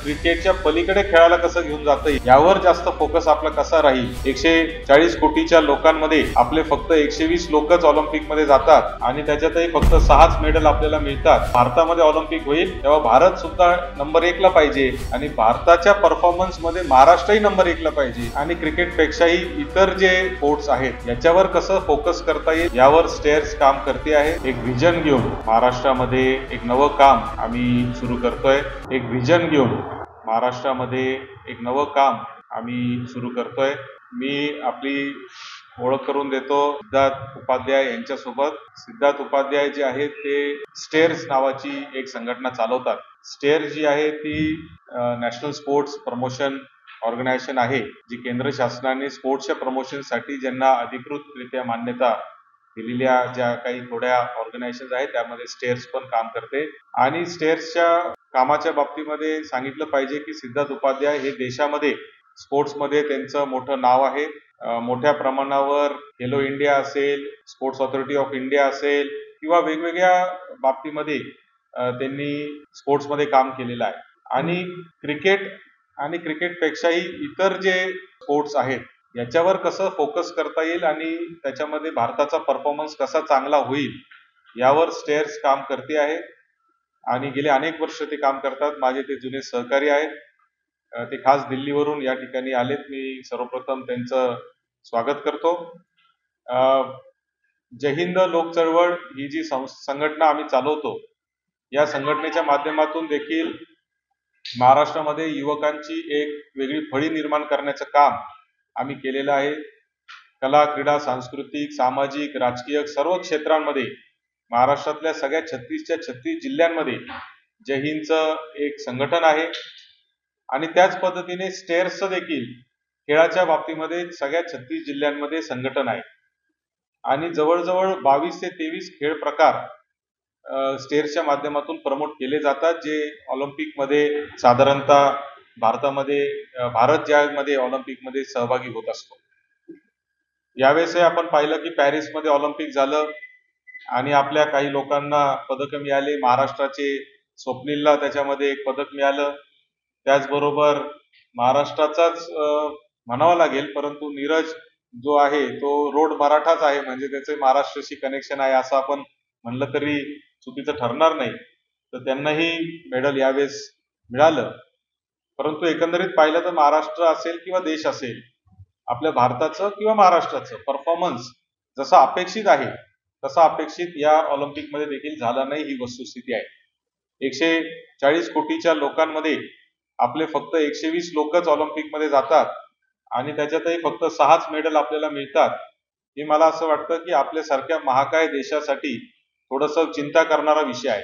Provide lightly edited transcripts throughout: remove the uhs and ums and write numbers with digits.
क्रिकेटच्या पलीकडे खेळाला कसं घेऊन जाता येईल यावर जास्त फोकस आपला कसा राहील. 140 कोटीच्या लोकांमध्ये आपले फक्त 120 लोकच ऑलिम्पिक मध्ये जातात आणि त्याच्यातही फक्त 6च मेडल आपल्याला मिळतात. भारतामध्ये ऑलिम्पिक होईल तेव्हा भारत सुद्धा नंबर 1 ला पाहिजे आणि भारताच्या परफॉर्मन्स मध्ये महाराष्ट्रही नंबर 1 ला पाहिजे. आणि क्रिकेट पेक्षाही इतर जे स्पोर्ट्स आहेत याच्यावर कसं फोकस करता येईल यावर स्टेअर्स काम करते आहे. एक व्हिजन घेऊन महाराष्ट्रामध्ये एक नवं काम आम्ही सुरू करतोय. एक व्हिजन घेऊन महाराष्ट्रामध्ये एक नवं काम आम्ही सुरू करतोय. मी आपली ओळख करून देतो सिद्धार्थ उपाध्याय यांच्यासोबत. सिद्धार्थ उपाध्याय जे आहेत ते स्टेअर्स नावाची एक संघटना चालवतात. स्टेअर्स जी आहे ती नॅशनल स्पोर्ट्स प्रमोशन ऑर्गनायझेशन आहे, जी केंद्र शासनाने स्पोर्ट्सच्या प्रमोशनसाठी ज्यांना अधिकृतरित्या मान्यता दिलेल्या ज्या काही थोड्या ऑर्गनायझेशन आहेत त्यामध्ये स्टेअर्स पण काम करते. आणि स्टेअर्सच्या कामाच्या बाबतीमध्ये सांगितलं पाहिजे की सिद्धार्थ उपाध्याय हे देशामध्ये स्पोर्ट्समध्ये त्यांचं मोठं नाव आहे. मोठ्या प्रमाणावर खेलो इंडिया असेल, स्पोर्ट्स ऑथॉरिटी ऑफ इंडिया असेल किंवा वेगवेगळ्या बाबतीमध्ये त्यांनी स्पोर्ट्समध्ये काम केलेलं आहे. आणि क्रिकेटपेक्षाही इतर जे स्पोर्ट्स आहेत याच्यावर कसं फोकस करता येईल आणि त्याच्यामध्ये भारताचा परफॉर्मन्स कसा चांगला होईल यावर स्टेअर्स काम करते आहे. आणि गेले अनेक वर्ष ते काम करतात. माझे ते जुने सहकारी आहेत. ते खास दिल्लीवरून या ठिकाणी आलेत. मी सर्वप्रथम त्यांचं स्वागत करतो. जय हिंद लोक चळवळ ही जी संघटना आम्ही चालवतो या संघटनेच्या माध्यमातून देखील महाराष्ट्रामध्ये युवकांची एक वेगळी फळी निर्माण करण्याचं काम आम्ही केलेलं आहे. कला, क्रीडा, सांस्कृतिक, सामाजिक, राजकीय सर्व क्षेत्रांमध्ये महाराष्ट्रातल्या सगळ्या 36 जिल्ह्यांमध्ये जय हिंदचं एक संघटन आहे. आणि त्याच पद्धतीने स्टेअर्सचं देखील खेळाच्या बाबतीमध्ये सगळ्या 36 जिल्ह्यांमध्ये संघटन आहे. आणि जवळजवळ 22 ते 23 खेळ प्रकार स्टेअर्सच्या माध्यमातून प्रमोट केले जातात, जे ऑलिम्पिकमध्ये साधारणतः भारत ज्यामध्ये ऑलिम्पिकमध्ये सहभागी होत असतो. यावेळेस आपण पाहिलं की पॅरिसमध्ये ऑलिम्पिक झालं आणि आपल्या काही लोकांना पदक मिळाले. महाराष्ट्राचे स्वप्नीलला त्याच्यामध्ये एक पदक मिळालं. त्याचबरोबर महाराष्ट्राचाच म्हणावं लागेल, परंतु नीरज जो आहे तो रोड मराठाच आहे, म्हणजे त्याचे महाराष्ट्राशी कनेक्शन आहे असं आपण म्हणलं तरी चुकीचं ठरणार नाही. तर त्यांनाही मेडल यावेळेस मिळालं. परंतु एकंदरीत पाहिलं तर महाराष्ट्र असेल किंवा देश असेल, आपल्या भारताचं किंवा महाराष्ट्राचं परफॉर्मन्स जसा अपेक्षित आहे तसा अपेक्षित या ऑलिम्पिकमध्ये देखील झाला नाही, ही वस्तुस्थिती आहे. 140 कोटीच्या लोकांमध्ये आपले फक्त 120 लोकच ऑलिम्पिकमध्ये जातात आणि त्याच्यातही फक्त 6च मेडल आपल्याला मिळतात. हे मला असं वाटतं की आपल्यासारख्या महाकाय देशासाठी थोडंसं चिंता करणारा विषय आहे.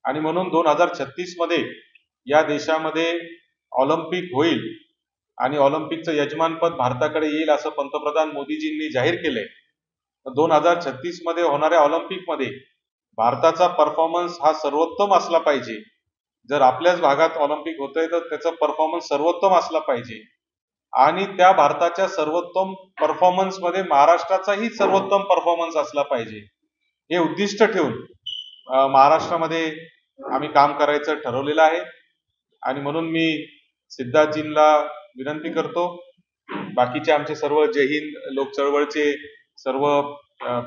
आणि म्हणून 2036 मध्ये या देशामध्ये ऑलिम्पिक होईल आणि ऑलिम्पिकचं यजमानपद भारताकडे येईल असं पंतप्रधान मोदीजींनी जाहीर केलंय. 2036 मध्ये होणाऱ्या ऑलिम्पिकमध्ये भारताचा परफॉर्मन्स हा सर्वोत्तम असला पाहिजे. जर आपल्याच भागात ऑलिम्पिक होतंय तर त्याचा परफॉर्मन्स सर्वोत्तम असला पाहिजे. आणि त्या भारताच्या सर्वोत्तम परफॉर्मन्स मध्ये महाराष्ट्राचाही सर्वोत्तम परफॉर्मन्स असला पाहिजे, हे उद्दिष्ट ठेवून महाराष्ट्रामध्ये आम्ही काम करायचं ठरवलेलं आहे. आणि म्हणून मी सिद्धार्थजींना विनंती करतो, बाकीचे आमचे सर्व जय हिंद लोक चळवळचे सर्व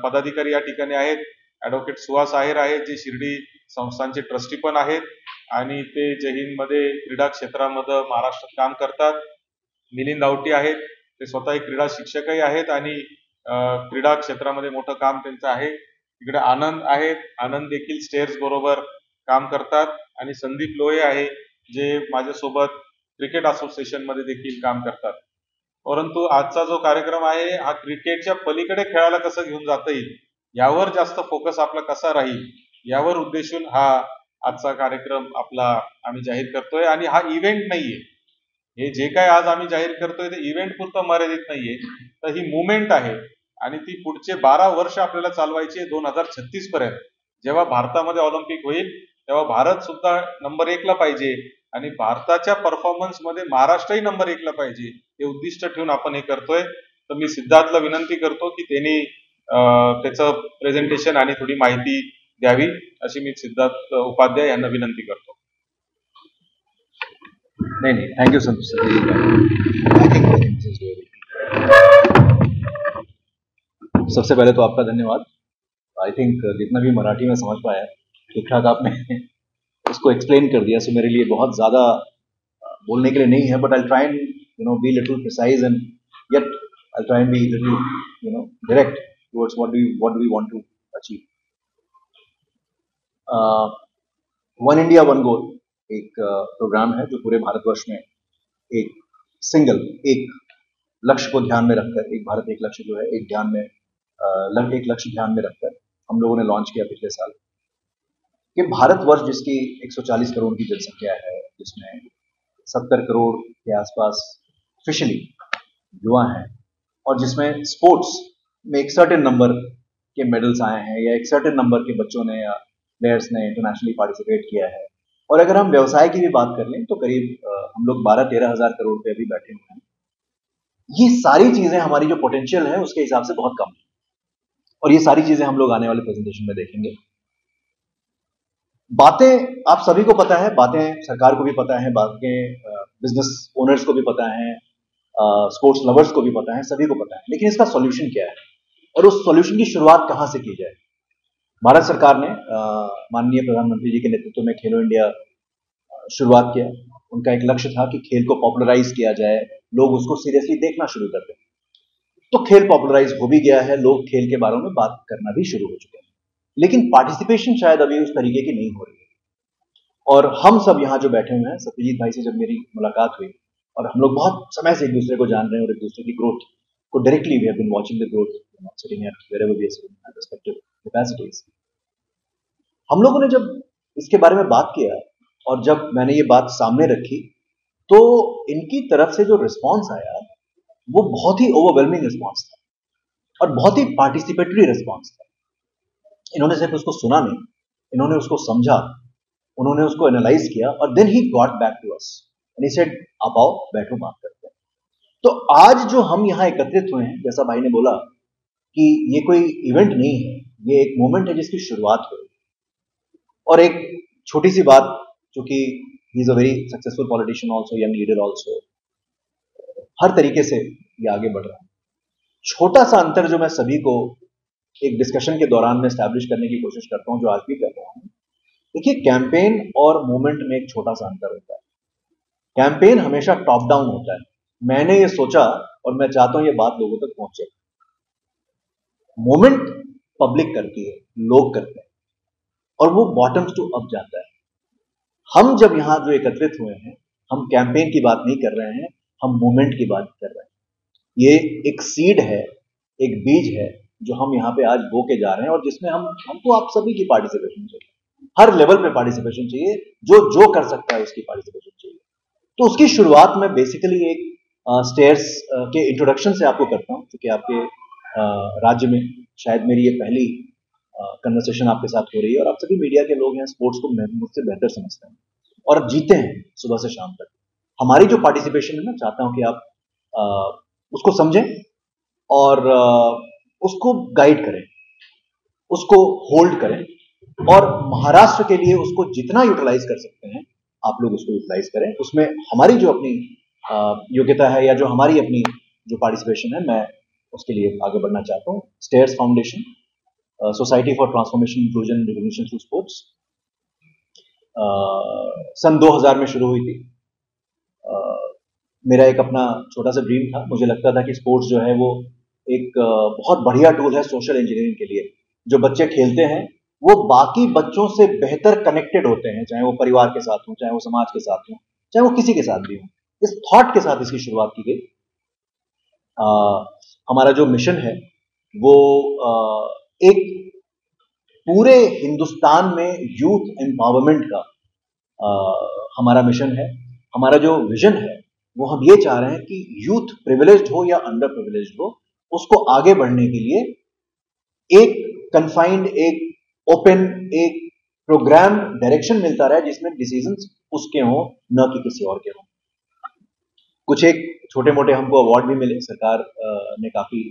पदाधिकारी या ठिकाणी आहेत. ऍडव्होकेट सुहास आहेर आहेत, जे शिर्डी संस्थांचे ट्रस्टी पण आहेत आणि ते जय हिंद मध्ये क्रीडा क्षेत्रामध्ये महाराष्ट्रात काम करतात. मिलिंद आवटी आहेत, ते स्वतः एक क्रीडा शिक्षकही आहेत आणि क्रीडा क्षेत्रामध्ये मोठं काम त्यांचं आहे. तिकडे आनंद आहेत, आनंद देखील स्टेअर्स बरोबर काम करतात. आणि संदीप लोहे आहे, जे माझ्यासोबत क्रिकेट असोसिएशन मध्ये देखील काम करतात. परंतु आजचा जो कार्यक्रम आहे हा क्रिकेटच्या पलीकडे खेळाला कसं घेऊन जाता येईल यावर जास्त फोकस आपला कसा राहील यावर उद्देशून हा आजचा कार्यक्रम आपला आम्ही जाहीर करतोय. आणि हा इव्हेंट नाहीये, हे जे काय आज आम्ही जाहीर करतोय ते इव्हेंट पुरतं मर्यादित नाहीये, तर ही मुवमेंट आहे आणि ती पुढचे 12 वर्ष आपल्याला चालवायची आहे. 2036 पर्यंत जेव्हा भारतामध्ये ऑलिम्पिक होईल तेव्हा भारत सुद्धा नंबर 1 ला पाहिजे आणि भारताच्या परफॉर्मन्स मध्ये महाराष्ट्रही नंबर 1 ला पाहिजे, हे उद्दिष्ट ठेवून आपण हे करतोय. तर मी सिद्धार्थला विनंती करतो की त्यांनी त्याचं प्रेझेंटेशन आणि थोडी माहिती द्यावी, अशी मी सिद्धार्थ उपाध्याय यांना विनंती करतो. नहीं नहीं, थैंक यू सत्यजीत भाई। आई थिंक सबसे पहले तो आपका धन्यवाद। आई थिंक जितना भी मराठी में समझ पाया ठीक ठाक आपने उसको एक्सप्लेन कर दिया, सो मेरे लिए बहुत ज़्यादा बोलने के लिए नहीं है, but I try and be little precise and yet I try and be little direct towards what do we want to achieve. One India one goal एक प्रोग्राम है जो पूरे भारतवर्ष में एक सिंगल एक लक्ष्य को ध्यान में रखकर, एक भारत एक लक्ष्य जो है एक लक्ष्य ध्यान में रखकर हम लोगों ने लॉन्च किया पिछले साल। कि भारतवर्ष जिसकी 140 करोड़ की जनसंख्या है, जिसमें 70 करोड़ के आसपास ऑफिशियली युवा हैं, और जिसमें स्पोर्ट्स में एक सर्टेन नंबर के मेडल्स आए हैं या एक सर्टेन नंबर के बच्चों ने या प्लेयर्स ने इंटरनेशनली पार्टिसिपेट किया है। और अगर हम व्यवसाय की भी बात कर लें तो करीब हम लोग 12-13 हज़ार करोड़ पे अभी बैठे हुए हैं। ये सारी चीजें हमारी जो पोटेंशियल है उसके हिसाब से बहुत कम है, और ये सारी चीजें हम लोग आने वाले प्रेजेंटेशन में देखेंगे। बातें आप सभी को पता है, बातें सरकार को भी पता है, बातें बिजनेस ओनर्स को भी पता है, स्पोर्ट्स लवर्स को भी पता है, सभी को पता है, लेकिन इसका सॉल्यूशन क्या है और उस सॉल्यूशन की शुरुआत कहां से की जाए। भारत सरकार ने माननीय प्रधानमंत्री जी के नेतृत्व में खेलो इंडिया शुरुआत किया। उनका एक लक्ष्य था कि खेल को पॉपुलराइज किया जाए, लोग उसको सीरियसली देखना शुरू कर दें। तो खेल पॉपुलराइज हो भी गया है, लोग खेल के बारे में बात करना भी शुरू हो चुके हैं, लेकिन पार्टिसिपेशन शायद अभी उस तरीके की नहीं हो रही है। और हम सब यहाँ जो बैठे हुए हैं, सत्यजीत भाई से जब मेरी मुलाकात हुई और हम लोग बहुत समय से एक दूसरे को जान रहे हैं और एक दूसरे की ग्रोथ को directly we have been watching the growth sitting at wherever we are sitting at respective capacities. हम लोगों ने जब इसके बारे में बात किया और जब मैंने ये बात सामने रखी तो इनकी तरफ से जो रिस्पॉन्स आया वो बहुत ही ओवरवेलमिंग रिस्पॉन्स था और बहुत ही पार्टिसिपेटरी रिस्पॉन्स था। इन्होंने सिर्फ उसको सुना नहीं, इन्होंने उसको समझा, उन्होंने उसको एनालाइज किया और then he got back to us and he said आप आओ बैठो बात करते हैं। तो आज जो हम यहाँ एकत्रित हुए हैं, जैसा भाई ने बोला कि ये कोई इवेंट नहीं है, ये एक मोमेंट है जिसकी शुरुआत हुई। और एक छोटी सी बात, चूंकि he is a very successful politician also, young leader also, हर तरीके से ये आगे बढ़ रहा है। छोटा सा अंतर जो मैं सभी को एक डिस्कशन के दौरान में स्टैब्लिश करने की कोशिश करता हूं, जो आज भी कर रहा हूं, देखिए कैंपेन और मूवमेंट में एक छोटा सा अंतर होता है। कैंपेन हमेशा टॉप डाउन होता है, मैंने ये सोचा और मैं चाहता हूं ये बात लोगों तक पहुंचे। मूवमेंट पब्लिक करती है, लोग करते हैं और वो बॉटम टू अप जाता है। हम जब यहां जो एकत्रित हुए हैं, हम कैंपेन की बात नहीं कर रहे हैं, हम मूवमेंट की बात कर रहे हैं। ये एक सीड है, एक बीज है जो हम यहाँ पे आज बो के जा रहे हैं और जिसमें हमको आप सभी की पार्टिसिपेशन चाहिए, हर लेवल पे पार्टिसिपेशन चाहिए, जो कर सकता है उसकी पार्टिसिपेशन चाहिए। तो उसकी शुरुआत में बेसिकली एक स्टेयर्स के इंट्रोडक्शन से आपको करता हूँ, क्योंकि आपके राज्य में शायद मेरी ये पहली कन्वर्सेशन आपके साथ हो रही है और आप सभी मीडिया के लोग हैं, स्पोर्ट्स को मुझसे बेहतर समझते हैं और जीते हैं सुबह से शाम तक। हमारी जो पार्टिसिपेशन है, मैं चाहता हूं कि आप उसको समझें और उसको गाइड करें, उसको होल्ड करें और महाराष्ट्र के लिए उसको जितना यूटिलाइज कर सकते हैं आप लोग उसको यूटिलाइज करें। उसमें हमारी जो अपनी योग्यता है या जो हमारी अपनी जो पार्टिसिपेशन है, मैं उसके लिए आगे बढ़ना चाहता हूँ। Stairs foundation, society for transformation inclusion and recognition through sports, सन 2000 में शुरू हुई थी। मेरा एक अपना छोटा सा ड्रीम था, मुझे लगता था कि स्पोर्ट्स जो है वो एक बहुत बढ़िया टूल है सोशल इंजीनियरिंग के लिए। जो बच्चे खेलते हैं वो बाकी बच्चों से बेहतर कनेक्टेड होते हैं, चाहे वो परिवार के साथ हो, चाहे वो समाज के साथ हो, चाहे वो किसी के साथ भी हो। इस थॉट के साथ इसकी शुरुआत की गई। हमारा जो मिशन है वो एक पूरे हिंदुस्तान में यूथ एम्पावरमेंट का हमारा मिशन है। हमारा जो विजन है वो हम ये चाह रहे हैं कि यूथ प्रिविलेज्ड हो या अंडर प्रिविलेज्ड हो, उसको आगे बढ़ने के लिए एक कन्फाइंड, एक ओपन, एक प्रोग्राम डायरेक्शन मिलता रहे जिसमें डिसीजंस उसके हों, न कि किसी और के हों। कुछ एक छोटे मोटे हमको अवार्ड भी मिले, सरकार ने काफी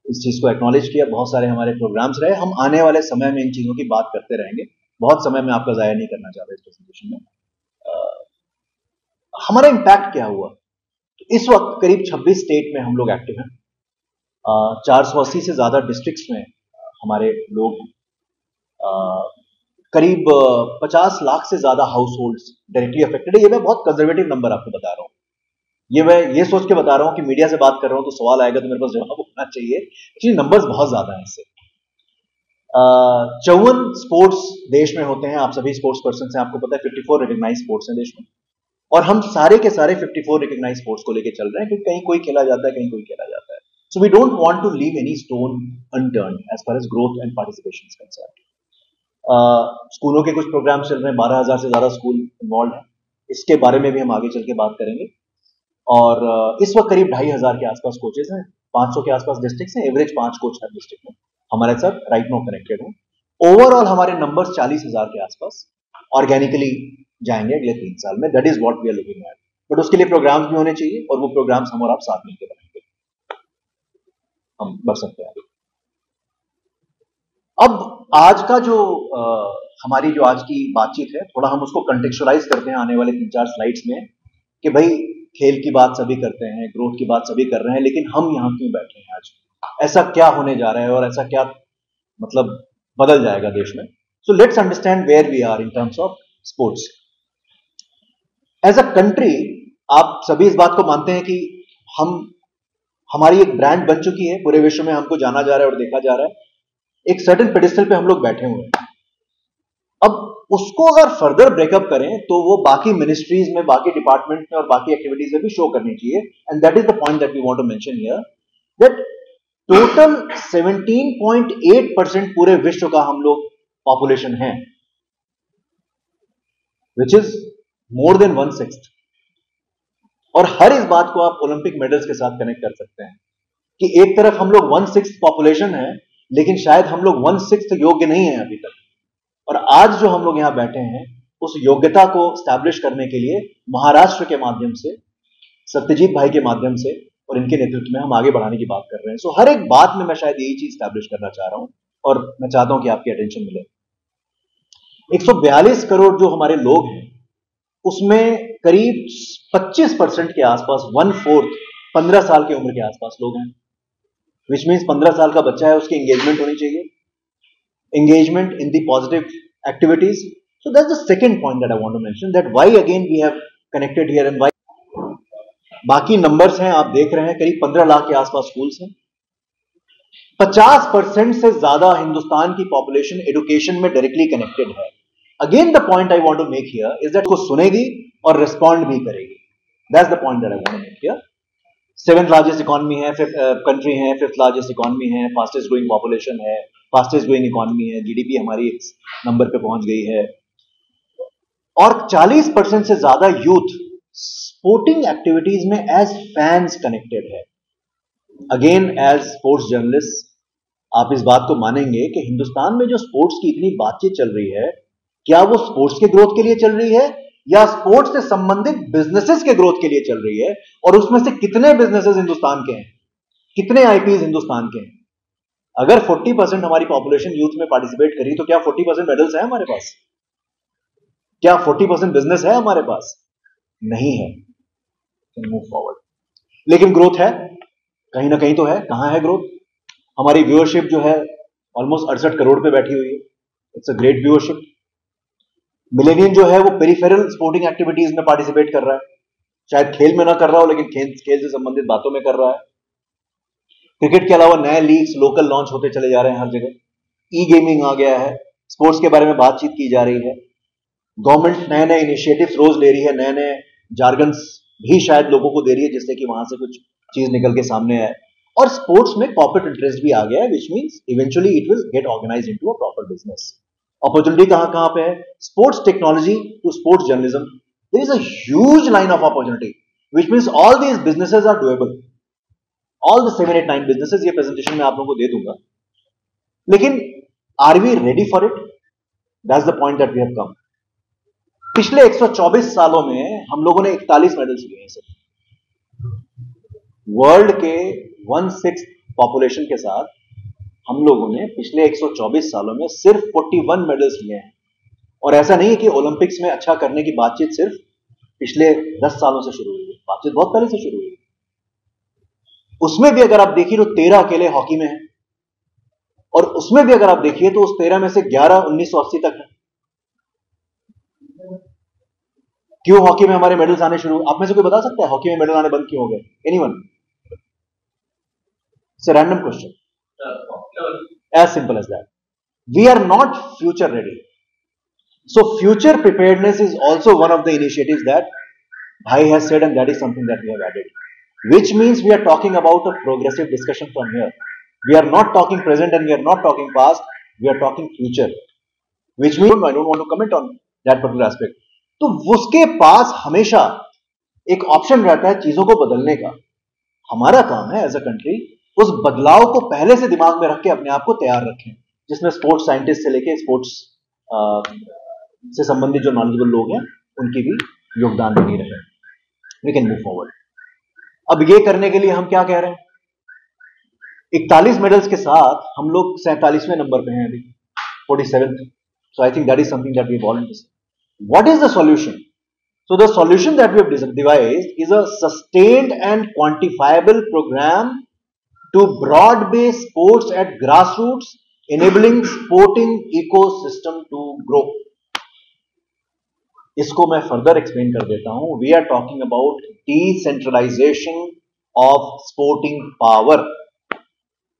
इस चीज को एक्नॉलेज किया, बहुत सारे हमारे प्रोग्राम्स रहे। हम आने वाले समय में इन चीजों की बात करते रहेंगे, बहुत समय में आपका जाया नहीं करना चाहता इस प्रेजेंटेशन में। हमारा इम्पैक्ट क्या हुआ? इस वक्त करीब 26 स्टेट में हम लोग एक्टिव हैं। 480 से ज्यादा डिस्ट्रिक्ट्स में हमारे लोग, करीब 50 लाख से ज्यादा हाउस होल्ड्स डायरेक्टली अफेक्टेड है। ये मैं बहुत कंजर्वेटिव नंबर आपको बता रहा हूँ। मैं ये सोच के बता रहा हूँ कि मीडिया से बात कर रहा हूँ तो सवाल आएगा तो मेरे पास जवाब होना चाहिए। एक्चुअली नंबर्स बहुत ज्यादा हैं इससे। 54 स्पोर्ट्स देश में होते हैं। आप सभी स्पोर्ट्स पर्सन हैं, आपको पता है 54 रिकॉग्नाइज स्पोर्ट्स हैं देश में, और हम सारे के सारे 54 रिकॉग्नाइज स्पोर्ट्स को लेकर चल रहे हैं, क्योंकि कहीं कोई खेला जाता है, कहीं कोई खेला जाता है। So we don't want to leave any stone unturned as far as growth and participation is concerned. स्कूलों के कुछ प्रोग्राम चल रहे हैं, 12,000 से ज्यादा स्कूल इन्वॉल्व हैं। इसके बारे में भी हम आगे चल के बात करेंगे। और इस वक्त करीब 2,500 के आसपास कोचेज हैं, 500 के आसपास डिस्ट्रिक्ट हैं, एवरेज 5 कोच हर डिस्ट्रिक्ट में हमारे साथ राइट नाउ कनेक्टेड हैं। ओवरऑल हमारे नंबर्स 40,000 के आसपास ऑर्गेनिकली जाएंगे अगले 3 साल में। That is what we are looking at. But उसके लिए प्रोग्राम्स भी होने चाहिए, और वो प्रोग्राम्स हम और आप साथ मिलकर बनाएंगे, हम बढ़ सकते हैं। अब आज का जो हमारी जो आज की बातचीत है, थोड़ा हम उसको कंटेक्चुअलाइज करते हैं आने वाले 3-4 स्लाइड्स में, कि भाई खेल की बात सभी करते हैं, ग्रोथ की बात सभी कर रहे हैं, लेकिन हम यहां क्यों बैठे हैं आज? ऐसा क्या होने जा रहा है, और ऐसा क्या मतलब बदल जाएगा देश में? So let's understand where we are in terms of sports as a country. आप सभी इस बात को मानते हैं कि हमारी एक ब्रांड बन चुकी है, पूरे विश्व में हमको जाना जा रहा है और देखा जा रहा है। एक सर्टेन पेडिस्टल पे हम लोग बैठे हुए हैं। अब उसको अगर फर्दर ब्रेकअप करें तो वो बाकी मिनिस्ट्रीज में, बाकी डिपार्टमेंट में और बाकी एक्टिविटीज में भी शो करनी चाहिए। And that is the point that we want to mention here, that total 17.8% पूरे विश्व का हम लोग पॉपुलेशन है, विच इज मोर देन 1/6। और हर इस बात को आप ओलंपिक मेडल्स के साथ कनेक्ट कर सकते हैं कि एक तरफ हम लोग 1/6 पॉपुलेशन है, लेकिन शायद हम लोग 1/6 योग्य नहीं है अभी तक। और आज जो हम लोग यहां बैठे हैं, उस योग्यता को स्टैब्लिश करने के लिए महाराष्ट्र के माध्यम से, सत्यजीत भाई के माध्यम से और इनके नेतृत्व में हम आगे बढ़ाने की बात कर रहे हैं। सो हर एक बात में मैं शायद यही चीज स्टैब्लिश करना चाह रहा हूं, और मैं चाहता हूं कि आपकी अटेंशन मिले। 142 करोड़ जो हमारे लोग हैं, उसमें करीब 25% के आसपास, 1/4 15 साल की उम्र के आसपास लोग हैं, विच मीन्स 15 साल का बच्चा है, उसकी एंगेजमेंट होनी चाहिए, engagement in the positive activities. So that's the second point that I want to mention, that why again we have connected here and why. बाकी नंबर्स हैं, आप देख रहे हैं, करीब 15 लाख के आसपास स्कूल्स हैं। 50% से ज्यादा हिंदुस्तान की पॉपुलेशन एजुकेशन में डायरेक्टली कनेक्टेड है। Again the point I want to make here is that को सुनेगी और रिस्पॉन्ड भी करेगी। That's the point that I want to make here. 7th largest economy है, कंट्री है, 5th लार्जेस्ट इकोनॉमी है, फास्टेस्ट ग्रोइंग पॉपुलेशन है, फास्टेस्ट ग्रोइंग इकोनॉमी है, जीडीपी हमारी इस नंबर पे पहुंच गई है, और 40% से ज्यादा यूथ स्पोर्टिंग एक्टिविटीज में एज फैंस कनेक्टेड है। अगेन एज स्पोर्ट्स जर्नलिस्ट आप इस बात को मानेंगे कि हिंदुस्तान में जो स्पोर्ट्स की इतनी बातचीत चल रही है, क्या वो स्पोर्ट्स के ग्रोथ के लिए चल रही है या स्पोर्ट्स से संबंधित बिजनेसेस के ग्रोथ के लिए चल रही है? और उसमें से कितने बिजनेसेस हिंदुस्तान के हैं, कितने आईपीज हिंदुस्तान के हैं? अगर 40% हमारी पॉपुलेशन यूथ में पार्टिसिपेट करी, तो क्या 40% मेडल्स है हमारे पास? क्या 40% बिजनेस है हमारे पास? नहीं है। Move forward. लेकिन ग्रोथ है, कहीं ना कहीं तो है। कहां है ग्रोथ? हमारी व्यूअरशिप जो है ऑलमोस्ट 68 करोड़ पे बैठी हुई है। It's a great viewership. Millennium जो है वो पेरिफेरल स्पोर्टिंग एक्टिविटीज में पार्टिसिपेट कर रहा है, शायद खेल में ना कर रहा हो, लेकिन खेल से संबंधित बातों में कर रहा है। क्रिकेट के अलावा नए लीग्स लोकल लॉन्च होते चले जा रहे हैं हर जगह। ई गेमिंग आ गया है, स्पोर्ट्स के बारे में बातचीत की जा रही है। गवर्नमेंट नए नए इनिशिएटिव्स रोज ले रही है, नए नए जार्गन्स भी शायद लोगों को दे रही है, जिससे कि वहां से कुछ चीज निकल के सामने आए। और स्पोर्ट्स में कॉर्पोरेट इंटरेस्ट भी आ गया है, which means eventually it will get organised into a proper business. Opportunity कहां कहां पे है? Sports technology to sports journalism, there is a huge line of opportunity, which means all these businesses are doable. All the 7, 8, 9 businesses, ये presentation में आप लोगों को दे दूंगा। लेकिन are we ready for it? That's the point that we have come. पिछले 124 सालों में हम लोगों ने 41 मेडल्स लिए हैं सर। वर्ल्ड के 1/6 पॉपुलेशन के साथ हम लोगों ने पिछले 124 सालों में सिर्फ 41 मेडल्स लिए हैं। और ऐसा नहीं है कि ओलंपिक्स में अच्छा करने की बातचीत सिर्फ पिछले 10 सालों से शुरू हुई है, बातचीत बहुत पहले से शुरू हुई है। उसमें भी अगर आप देखिए तो 13 अकेले हॉकी में हैं, और उसमें भी अगर आप देखिए तो उस 13 में से 11 1980 तक है। क्यों हॉकी में हमारे मेडल्स आने शुरू, आप में से कोई बता सकता है हॉकी में मेडल आने बंद क्यों हो गए? Anyone? It's a random question, as simple as that. We are not future ready. So future preparedness is also one of the initiatives that Bhai has said, and that is something that we have added. Which means we are talking about a progressive discussion from here. We are not talking present and we are not talking past. We are talking future. Which means I don't want to comment on that particular aspect. तो उसके पास हमेशा एक option रहता है चीजों को बदलने का। हमारा काम है एज अ कंट्री उस बदलाव को पहले से दिमाग में रख के अपने आप को तैयार रखें, जिसमें स्पोर्ट्स साइंटिस्ट से लेके स्पोर्ट्स से संबंधित जो नॉलेजेबल लोग हैं उनकी भी योगदान बनी रहे। We can move forward. अब ये करने के लिए हम क्या कह रहे हैं? 41 मेडल्स के साथ हम लोग 47वें नंबर पे हैं अभी, 47th. So I think that is something that we have already discussed. What is the solution? So the solution that we have devised is a sustained and quantifiable program to broad-based sports at grassroots, enabling sporting ecosystem to grow. इसको मैं further explain कर देता हूं. We are talking about decentralization of sporting power,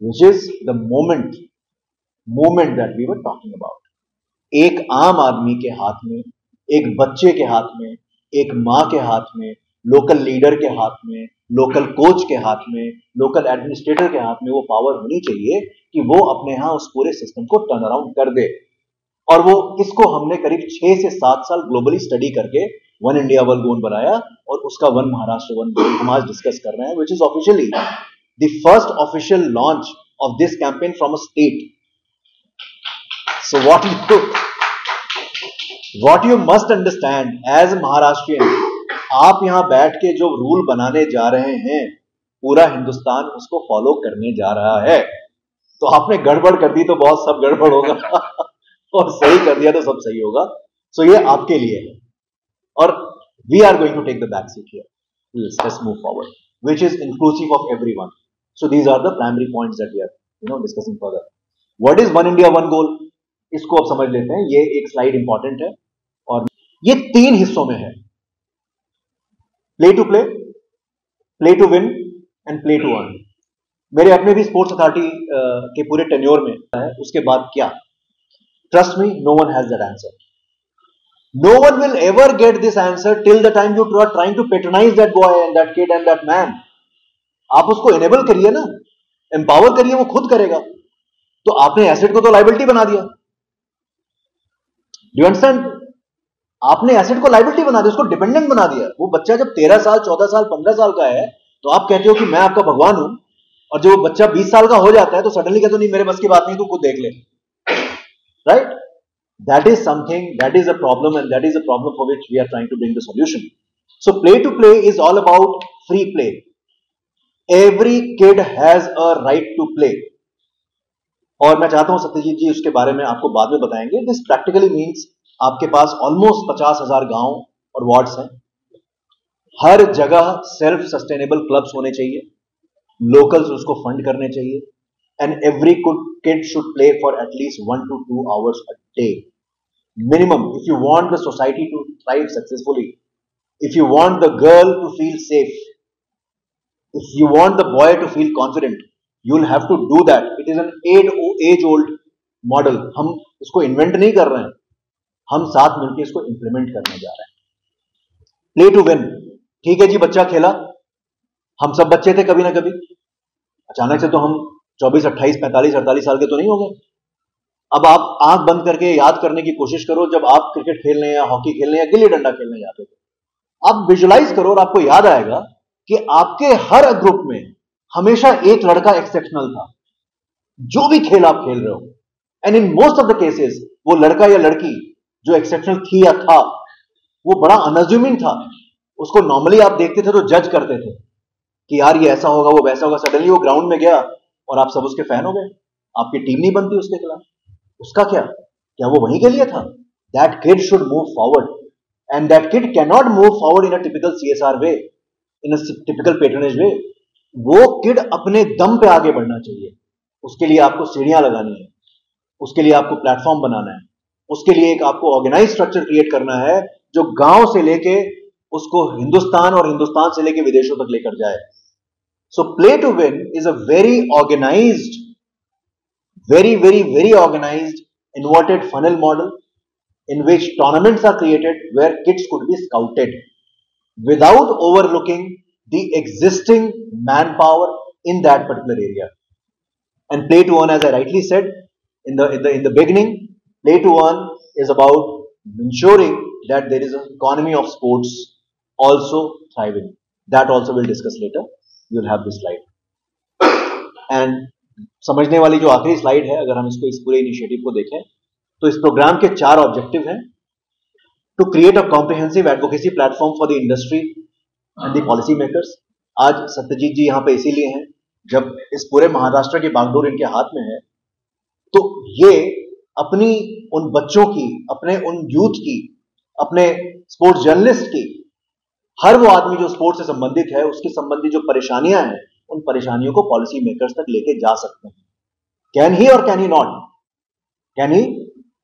which is the movement that we were talking about. एक आम आदमी के हाथ में, एक बच्चे के हाथ में, एक माँ के हाथ में, लोकल लीडर के हाथ में, लोकल कोच के हाथ में, लोकल एडमिनिस्ट्रेटर के हाथ में वो पावर होनी चाहिए कि वो अपने यहाँ उस पूरे सिस्टम को टर्न अराउंड कर दे. और वो इसको हमने करीब 6 से 7 साल ग्लोबली स्टडी करके वन इंडिया वन गोल बनाया, और उसका वन महाराष्ट्र वन गोल हम आज डिस्कस कर रहे हैं, which is officially the first official launch of this campaign from a state. So what you must understand as Maharashtrian, आप यहां बैठ के जो रूल बनाने जा रहे हैं पूरा हिंदुस्तान उसको फॉलो करने जा रहा है. तो आपने गड़बड़ कर दी तो बहुत सब गड़बड़ होगा और सही कर दिया तो सब सही होगा. सो ये आपके लिए है, और we are going to take the back seat here. Let's move forward, which is inclusive of everyone. So these are the primary points that we are discussing further. What is one India one goal, इसको आप समझ लेते हैं. ये एक slide important है और ये 3 हिस्सों में है: play to play, play to win and play to earn. मेरे अपने भी स्पोर्ट्स अथॉरिटी के पूरे टेन्योर में है. उसके बाद क्या? Trust me, no one has that answer. No one will ever get this answer till the time you are trying to patronise that boy and that kid and that man. आप उसको enable करिए ना, empower करिए, वो खुद करेगा. तो आपने एसेट को तो लाइबिलिटी बना दिया. Do you understand? आपने एसेट को लाइबिलिटी बना दिया, उसको डिपेंडेंट बना दिया. वो बच्चा जब 13 साल 14 साल 15 साल का है तो आप कहते हो कि मैं आपका भगवान हूं, और जब वो बच्चा 20 साल का हो जाता है तो सडनली कहते हो नहीं मेरे बस की बात नहीं, तू खुद देख ले. Right? That is something, that is a problem, and that is a problem for which we are trying to bring the solution. So play to play is all about free play. Every kid has a right to play. और मैं चाहता हूं सत्यजीत जी उसके बारे में आपको बाद में बताएंगे. दिस प्रैक्टिकली मीन्स आपके पास ऑलमोस्ट 50,000 गांव और वार्ड्स हैं. हर जगह सेल्फ सस्टेनेबल क्लब्स होने चाहिए, लोकल्स उसको फंड करने चाहिए, and every kid should play for at least 1 to 2 hours a day minimum if you want the society to thrive successfully, if you want the girl to feel safe, if you want the boy to feel confident, you'll have to do that. It is an age old model. हम इसको invent नहीं कर रहे हैं, हम साथ मिलकर इसको इंप्लीमेंट करने जा रहे हैं. प्ले टू विन, ठीक है जी, बच्चा खेला, हम सब बच्चे थे कभी ना कभी. अचानक से तो हम 24, 28, 45, 48 साल के तो नहीं हो गए. अब आप आंख बंद करके याद करने की कोशिश करो जब आप क्रिकेट खेलने या हॉकी खेलने या गिल्ली डंडा खेलने जाते थे. आप विजुलाइज करो और आपको याद आएगा कि आपके हर ग्रुप में हमेशा एक लड़का एक्सेप्शनल था. जो भी खेल आप खेल रहे हो, and in most of the cases वो लड़का या लड़की जो एक्सेप्शनल थी या था वो बड़ा अनअज्यूमिंग था. उसको नॉर्मली आप देखते थे तो जज करते थे कि यार ये ऐसा होगा वो वैसा होगा. सडनली वो ग्राउंड में गया और आप सब उसके फैन हो गए, आपकी टीम नहीं बनती उसके खिलाफ. उसका क्या वो वहीं के लिए था? That kid should move forward and that kid cannot move forward in a typical CSR way, in a typical patronage way. वो kid अपने दम पे आगे बढ़ना चाहिए. उसके लिए आपको सीढ़ियां लगानी है, उसके लिए आपको प्लेटफॉर्म बनाना है, उसके लिए एक आपको ऑर्गेनाइज स्ट्रक्चर क्रिएट करना है जो गांव से लेके उसको हिंदुस्तान और हिंदुस्तान से लेके विदेशों तक लेकर जाए. So play to win is a very organized, very organized inverted funnel model in which tournaments are created where kids could be scouted without overlooking the existing manpower in that particular area. And play to earn, as I rightly said in the beginning, play to earn is about ensuring that there is an economy of sports also thriving. That also we'll discuss later. You'll have this slide. And समझने वाली जो आखिरी slide है, अगर हम इसको इस पूरे इनिशिएटिव को देखें तो इस प्रोग्राम के 4 ऑब्जेक्टिव हैं. To create a comprehensive advocacy platform for the industry and the policy makers. आज सत्यजीत जी यहां पे इसीलिए हैं, जब इस पूरे महाराष्ट्र की बागडोर इनके हाथ में है तो ये अपनी उन बच्चों की, अपने उन यूथ की, अपने स्पोर्ट्स जर्नलिस्ट की, हर वो आदमी जो स्पोर्ट्स से संबंधित है उसकी संबंधित जो परेशानियां हैं उन परेशानियों को पॉलिसी मेकर्स तक लेके जा सकते हैं. कैन ही और can he not? Can he?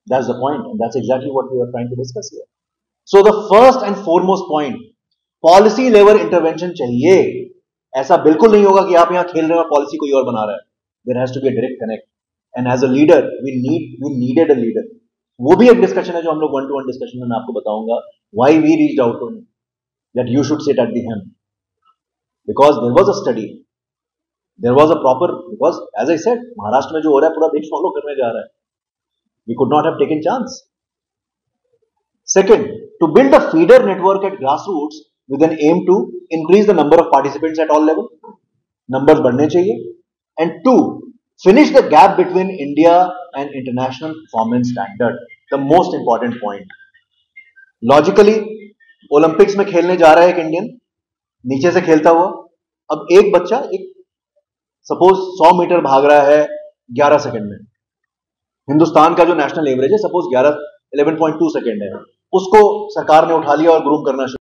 That's the point and that's exactly what we are trying to discuss here. So the first and foremost point, policy level intervention चाहिए. ऐसा बिल्कुल नहीं होगा कि आप यहां खेल रहे हो और पॉलिसी कोई और बना रहा है. There has to be a direct connect and as a leader we needed a leader. वो भी एक डिस्कशन है जो हम लोग 1-to-1 डिस्कशन में मैं आपको बताऊंगा why we reached out to him that you should sit at the helm, because there was a study, there was a proper, because as I said Maharashtra में जो हो रहा है पूरा देश फॉलो करने जा रहा है. We could not have taken chance. Second, to build a feeder network at grassroots with an aim to increase the number of participants at all levels. Numbers बढ़ने चाहिए. And 2, finish the gap between India and international performance standard. The most important point. Logically, Olympics में खेलने जा रहा है एक Indian, नीचे से खेलता हुआ. अब एक बच्चा एक सपोज 100 मीटर भाग रहा है 11 सेकंड में. हिंदुस्तान का जो नेशनल एवरेज है सपोज 11.2 सेकंड है, उसको सरकार ने उठा लिया और ग्रूम करना शुरू